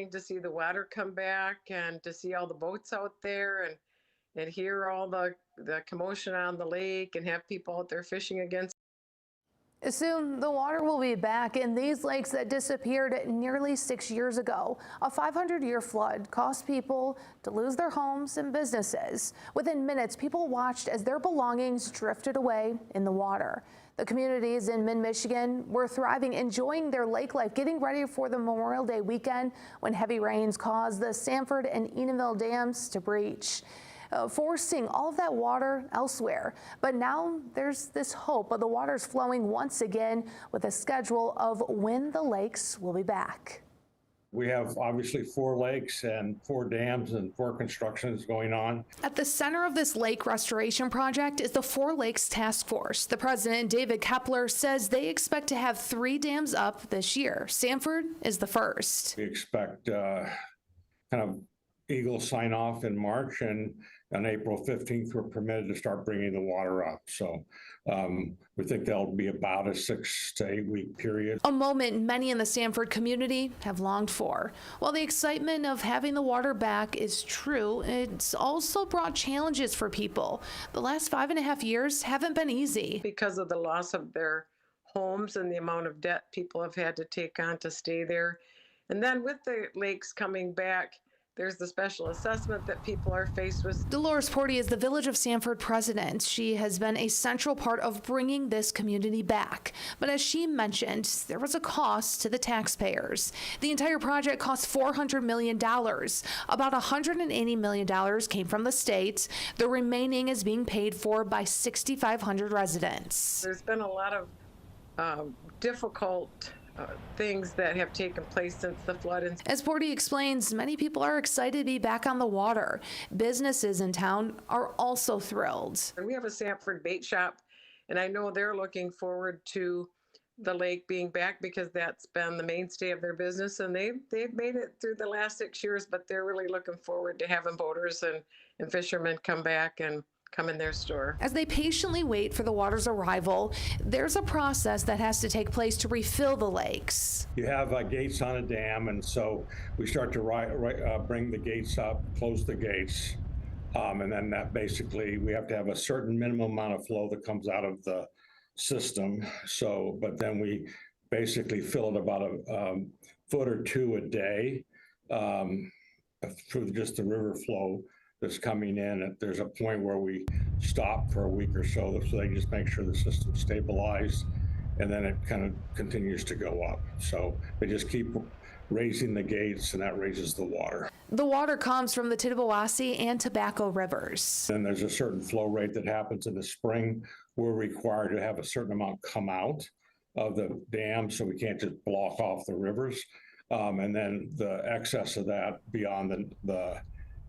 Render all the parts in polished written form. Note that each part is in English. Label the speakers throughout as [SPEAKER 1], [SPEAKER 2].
[SPEAKER 1] exciting to see the water come back and to see all the boats out there and hear all the commotion on the lake and have people out there fishing again.
[SPEAKER 2] Soon, the water will be back in these lakes that disappeared nearly 6 years ago. A 500-year flood caused people to lose their homes and businesses. Within minutes, people watched as their belongings drifted away in the water. The communities in Mid-Michigan were thriving, enjoying their lake life, getting ready for the Memorial Day weekend when heavy rains caused the Sanford and Edenville dams to breach, forcing all of that water elsewhere. But now there's this hope of the water's flowing once again with a schedule of when the lakes will be back.
[SPEAKER 3] We have obviously 4 lakes and 4 dams and 4 constructions going on.
[SPEAKER 2] At the center of this lake restoration project is the 4 Lakes Task Force. The president, David Kepler, says they expect to have 3 dams up this year. Sanford is the first.
[SPEAKER 3] We expect kind of Eagle sign off in March, and on April 15th, we're permitted to start bringing the water up. So we think that'll be about a 6 to 8 week period.
[SPEAKER 2] A moment many in the Sanford community have longed for. While the excitement of having the water back is true, it's also brought challenges for people. The last 5.5 years haven't been easy.
[SPEAKER 1] Because of the loss of their homes and the amount of debt people have had to take on to stay there. And then with the lakes coming back, there's the special assessment that people are faced with.
[SPEAKER 2] Dolores Porty is the Village of Sanford president. She has been a central part of bringing this community back. But as she mentioned, there was a cost to the taxpayers. The entire project cost $400 million. About $180 million came from the state. The remaining is being paid for by 6,500 residents.
[SPEAKER 1] There's been a lot of difficult things that have taken place since the flood.
[SPEAKER 2] As Porty explains, many people are excited to be back on the water. Businesses in town are also thrilled.
[SPEAKER 1] And we have a Sanford bait shop, and I know they're looking forward to the lake being back because that's been the mainstay of their business, and they've made it through the last 6 years, but they're really looking forward to having boaters and fishermen come back and come in their store.
[SPEAKER 2] As they patiently wait for the water's arrival, there's a process that has to take place to refill the lakes.
[SPEAKER 3] You have gates on a dam, and so we start to bring the gates up, close the gates, and then that basically we have to have a certain minimum amount of flow that comes out of the system. So, but then we basically fill it about a foot or 2 a day through just the river flow that's coming in. There's a point where we stop for a week or so they just make sure the system's stabilized, and then it kind of continues to go up. So they just keep raising the gates, and that raises the water.
[SPEAKER 2] The water comes from the Tittabawassee and Tobacco rivers.
[SPEAKER 3] Then there's a certain flow rate that happens in the spring. We're required to have a certain amount come out of the dam, so we can't just block off the rivers. And then the excess of that beyond the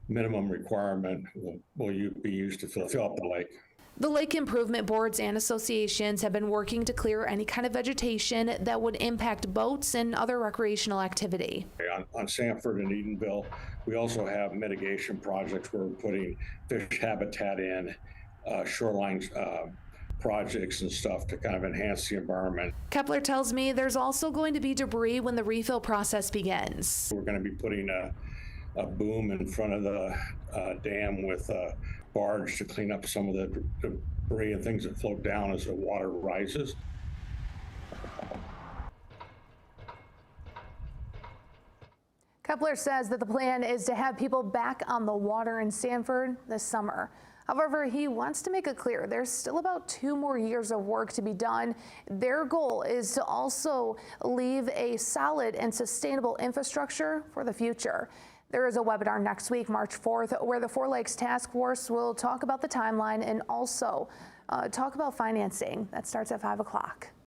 [SPEAKER 3] minimum requirement will be used to fill up the lake.
[SPEAKER 2] The lake improvement boards and associations have been working to clear any kind of vegetation that would impact boats and other recreational activity.
[SPEAKER 3] On Sanford and Edenville, we also have mitigation projects where we're putting fish habitat in, shoreline projects and stuff to kind of enhance the environment.
[SPEAKER 2] Kepler tells me there's also going to be debris when the refill process begins.
[SPEAKER 3] We're going to be putting a boom in front of the dam with a barge to clean up some of the debris and things that float down as the water rises.
[SPEAKER 2] Kepler says that the plan is to have people back on the water in Sanford this summer. However, he wants to make it clear there's still about 2 more years of work to be done. Their goal is to also leave a solid and sustainable infrastructure for the future. There is a webinar next week, March 4th, where the 4 Lakes Task Force will talk about the timeline and also talk about financing. That starts at 5 o'clock.